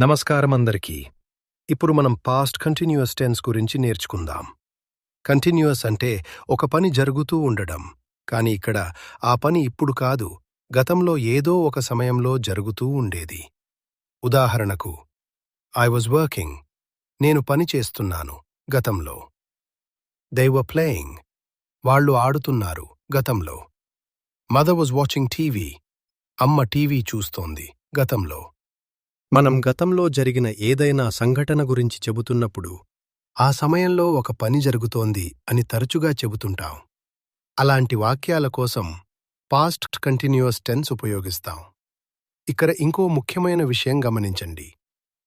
నమస్కారం అందరికీ. ఇప్పుడు మనం పాస్ట్ కంటిన్యూయస్ టెన్స్ గురించి నేర్చుకుందాం. కంటిన్యూయస్ అంటే ఒక పని జరుగుతూ ఉండడం, కానీ ఇక్కడ ఆ పని ఇప్పుడు కాదు, గతంలో ఏదో ఒక సమయంలో జరుగుతూ ఉండేది. ఉదాహరణకు, ఐ వాజ్ వర్కింగ్, నేను పని చేస్తున్నాను, గతంలో. దే వర్ ప్లేయింగ్, వాళ్ళు ఆడుతున్నారు, గతంలో. మదర్ వాజ్ వాచింగ్ టీవీ, అమ్మ టీవీ చూస్తోంది, గతంలో. మనం గతంలో జరిగిన ఏదైనా సంఘటన గురించి చెబుతున్నప్పుడు ఆ సమయంలో ఒక పని జరుగుతోంది అని తరచుగా చెబుతుంటాం. అలాంటి వాక్యాల కోసం పాస్ట్ కంటిన్యూయస్ టెన్స్ ఉపయోగిస్తాం. ఇక్కడ ఇంకో ముఖ్యమైన విషయం గమనించండి.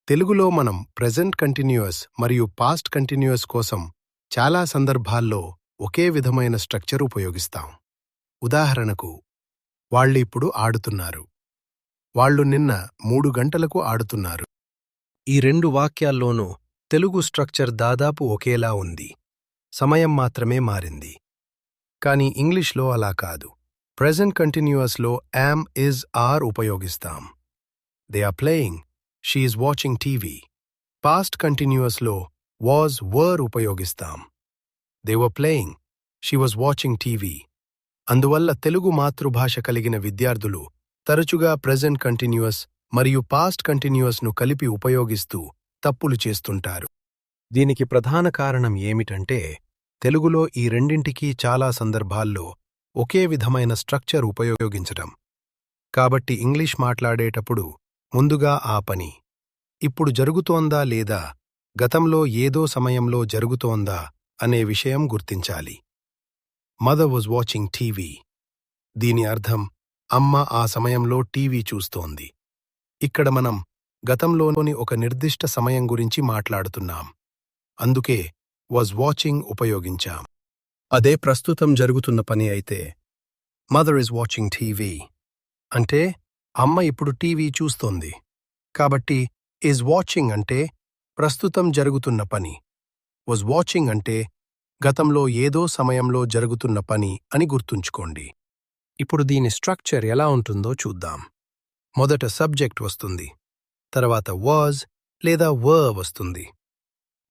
తెలుగులో మనం ప్రెజెంట్ కంటిన్యూయస్ మరియు పాస్ట్ కంటిన్యూయస్ కోసం చాలా సందర్భాల్లో ఒకే విధమైన స్ట్రక్చర్ ఉపయోగిస్తాం. ఉదాహరణకు, వాళ్ళిప్పుడు ఆడుతున్నారు, వాళ్ళు నిన్న 3 గంటలకు ఆడుతున్నారు. ఈ రెండు వాక్యాల్లోనూ తెలుగు స్ట్రక్చర్ దాదాపు ఒకేలా ఉంది, సమయం మాత్రమే మారింది. కానీ ఇంగ్లీష్లో అలా కాదు. ప్రెజెంట్ కంటిన్యూయస్లో యామ్, ఇస్, ఆర్ ఉపయోగిస్తాం. They are playing, she is watching TV. Past కంటిన్యూయస్లో వాజ్, వర్ ఉపయోగిస్తాం. They were playing, she was watching TV. అందువల్ల తెలుగు మాతృభాష కలిగిన విద్యార్థులు తరచుగా ప్రెజెంట్ కంటిన్యూయస్ మరియు పాస్ట్ కంటిన్యూయస్ను కలిపి ఉపయోగిస్తూ తప్పులు చేస్తుంటారు. దీనికి ప్రధాన కారణం ఏమిటంటే, తెలుగులో ఈ రెండింటికీ చాలా సందర్భాల్లో ఒకే విధమైన స్ట్రక్చర్ ఉపయోగించడం. కాబట్టి ఇంగ్లీష్ మాట్లాడేటప్పుడు ముందుగా ఆ పని ఇప్పుడు జరుగుతోందా లేదా గతంలో ఏదో సమయంలో జరుగుతోందా అనే విషయం గుర్తించాలి. Mother was watching TV. దీని అర్థం అమ్మ ఆ సమయంలో టీవీ చూస్తోంది. ఇక్కడ మనం గతంలోని ఒక నిర్దిష్ట సమయం గురించి మాట్లాడుతున్నాం, అందుకే వాజ్ వాచింగ్ ఉపయోగించాం. అదే ప్రస్తుతం జరుగుతున్న పని అయితే మదర్ ఇస్ వాచింగ్ టీవీ అంటే అమ్మ ఇప్పుడు టీవీ చూస్తోంది. కాబట్టి ఇస్ వాచింగ్ అంటే ప్రస్తుతం జరుగుతున్న పని, వాజ్ వాచింగ్ అంటే గతంలో ఏదో సమయంలో జరుగుతున్న పని అని గుర్తుంచుకోండి. ఇప్పుడు దీని స్ట్రక్చర్ ఎలా ఉంటుందో చూద్దాం. మొదట సబ్జెక్ట్ వస్తుంది, తర్వాత వాజ్ లేదా వర్ వస్తుంది,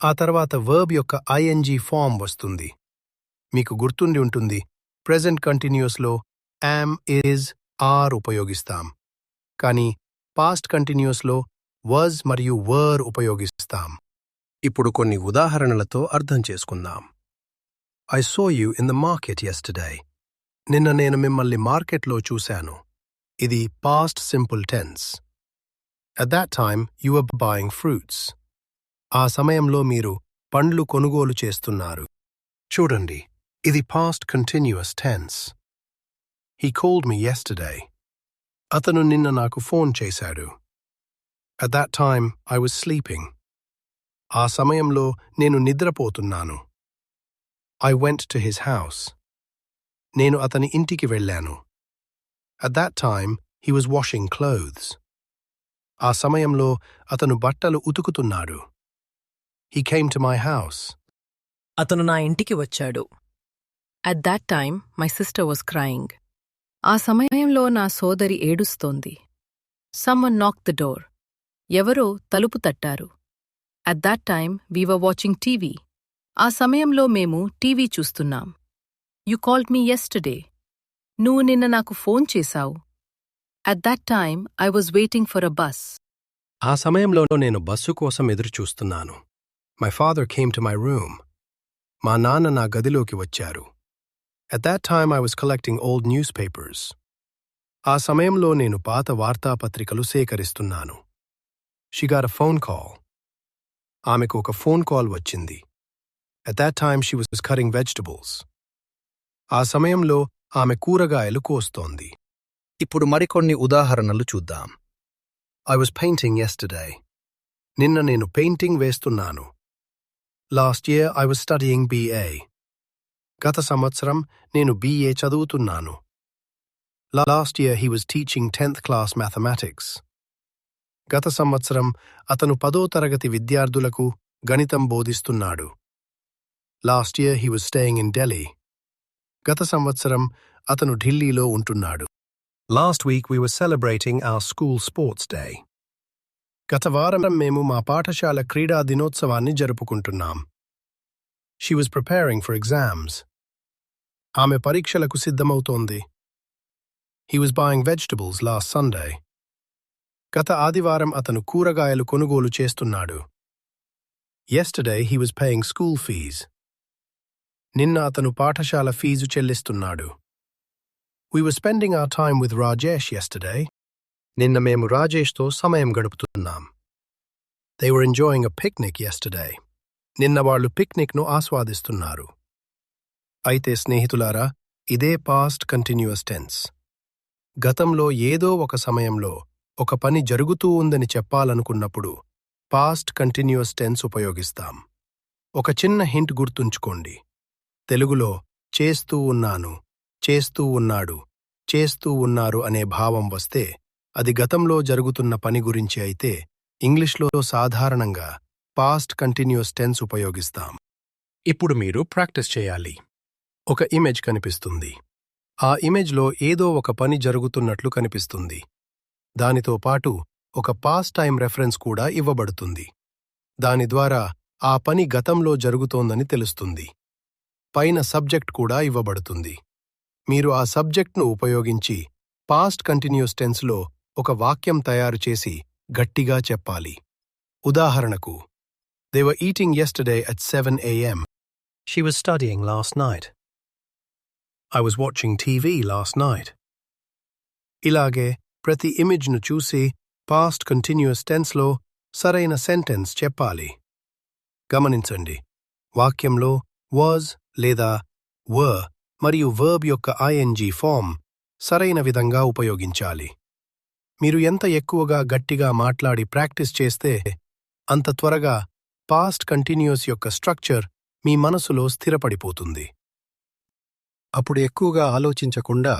ఆ తర్వాత వర్బ్ యొక్క ఐఎన్జీ ఫామ్ వస్తుంది. మీకు గుర్తుండి ఉంటుంది, ప్రెజెంట్ కంటిన్యూయస్లో యామ్, ఇస్, ఆర్ ఉపయోగిస్తాం, కానీ పాస్ట్ కంటిన్యూయస్లో వాజ్ మరియు వర్ ఉపయోగిస్తాం. ఇప్పుడు కొన్ని ఉదాహరణలతో అర్థం చేసుకుందాం. I saw you in the market yesterday. నిన్న నేను మిమ్మల్ని మార్కెట్లో చూశాను. ఇది past simple tense. At that time you were buying fruits. ఆ సమయంలో మీరు పండ్లు కొనుగోలు చేస్తున్నారు. చూడండి, ఇది past continuous tense. He called me yesterday. అతను నిన్న నాకు ఫోన్ చేశాడు. At that time I was sleeping. ఆ సమయంలో నేను నిద్రపోతున్నాను. I went to his house. నేను అతని ఇంటికి వెళ్ళాను. At that time he was washing clothes. ఆ సమయంలో అతను బట్టలు ఉతుకుతున్నాడు. He came to my house. అతను నా ఇంటికి వచ్చాడు. At that time my sister was crying. ఆ సమయంలో నా సోదరి ఏడుస్తోంది. Someone knocked the door. ఎవరో తలుపు తట్టారు. At that time we were watching TV. ఆ సమయంలో మేము టీవీ చూస్తున్నాం. You called me yesterday. నువ్వు నిన్న నాకు ఫోన్ చేశావు. At that time I was waiting for a bus. ఆ సమయంలో నేను బస్సు కోసం ఎదురుచూస్తున్నాను. My father came to my room. మా నాన్న నా గదిలోకి వచ్చారు. At that time I was collecting old newspapers. ఆ సమయంలో నేను పాత వార్తాపత్రికలు సేకరిస్తున్నాను. She got a phone call. ఆమెకు ఒక ఫోన్ కాల్ వచ్చింది. At that time she was cutting vegetables. ఆ సమయంలో ఆమె కూరగాయలు కోస్తోంది. ఇప్పుడు మరికొన్ని ఉదాహరణలు చూద్దాం. I was painting yesterday. నిన్న నేను పెయింటింగ్ వేస్తున్నాను. Last year I was studying BA. గత సంవత్సరం నేను BA చదువుతున్నాను. Last year he was teaching 10th class mathematics. గత సంవత్సరం అతను 10వ తరగతి విద్యార్థులకు గణితం బోధిస్తున్నాడు. Last year he was staying in Delhi. గత సంవత్సరం అతను ఢిల్లీలో ఉంటున్నాడు. Last week we were celebrating our school sports day. గత వారం మేము మా పాఠశాల క్రీడా దినోత్సవాన్ని జరుపుకుంటున్నాం. She was preparing for exams. ఆమె పరీక్షలకు సిద్ధమవుతోంది. He was buying vegetables last Sunday. గత ఆదివారం అతను కూరగాయలు కొనుగోలు చేస్తున్నాడు. Yesterday he was paying school fees. నిన్న అతను పాఠశాల fee చెల్లిస్తున్నాడు. We were spending our time with Rajesh yesterday. నిన్న మేము రాజేష్తో సమయం గడుపుతున్నాం. They were enjoying a picnic yesterday. నిన్న వాళ్ళు పిక్నిక్ను ఆస్వాదిస్తున్నారు. అయితే స్నేహితులారా, ఇదే పాస్ట్ కంటిన్యూయస్ టెన్స్. గతంలో ఏదో ఒక సమయంలో ఒక పని జరుగుతూ ఉందని చెప్పాలనుకున్నప్పుడు పాస్ట్ కంటిన్యూయస్ టెన్స్ ఉపయోగిస్తాం. ఒక చిన్న హింట్ గుర్తుంచుకోండి. తెలుగులో చేస్తూ ఉన్నాను, చేస్తూ ఉన్నాడు, చేస్తూ ఉన్నారు అనే భావం వస్తే అది గతంలో జరుగుతున్న పని గురించి అయితే ఇంగ్లీష్లో సాధారణంగా పాస్ట్ కంటిన్యూయస్ టెన్స్ ఉపయోగిస్తాం. ఇప్పుడు మీరు ప్రాక్టీస్ చేయాలి. ఒక ఇమేజ్ కనిపిస్తుంది. ఆ ఇమేజ్లో ఏదో ఒక పని జరుగుతున్నట్లు కనిపిస్తుంది. దానితో పాటు ఒక పాస్ట్ టైం రెఫరెన్స్ కూడా ఇవ్వబడుతుంది. దాని ద్వారా ఆ పని గతంలో జరుగుతోందని తెలుస్తుంది. పైన సబ్జెక్ట్ కూడా ఇవ్వబడుతుంది. మీరు ఆ సబ్జెక్ట్ను ఉపయోగించి పాస్ట్ కంటిన్యూయస్ టెన్స్లో ఒక వాక్యం తయారు చేసి గట్టిగా చెప్పాలి. ఉదాహరణకు, They were eating yesterday at 7 a.m. She was studying last night. I was watching TV last night. ఇలాగే ప్రతి ఇమేజ్ను చూసి పాస్ట్ కంటిన్యూయస్ టెన్స్లో సరైన సెంటెన్స్ చెప్పాలి. గమనించండి, వాక్యంలో was లేదా were మరియు verb యొక్క ing ఫామ్ సరైన విధంగా ఉపయోగించాలి. మీరు ఎంత ఎక్కువగా గట్టిగా మాట్లాడి ప్రాక్టీస్ చేస్తే అంత త్వరగా పాస్ట్ కంటిన్యూయస్ యొక్క స్ట్రక్చర్ మీ మనసులో స్థిరపడిపోతుంది. అప్పుడు ఎక్కువగా ఆలోచించకుండా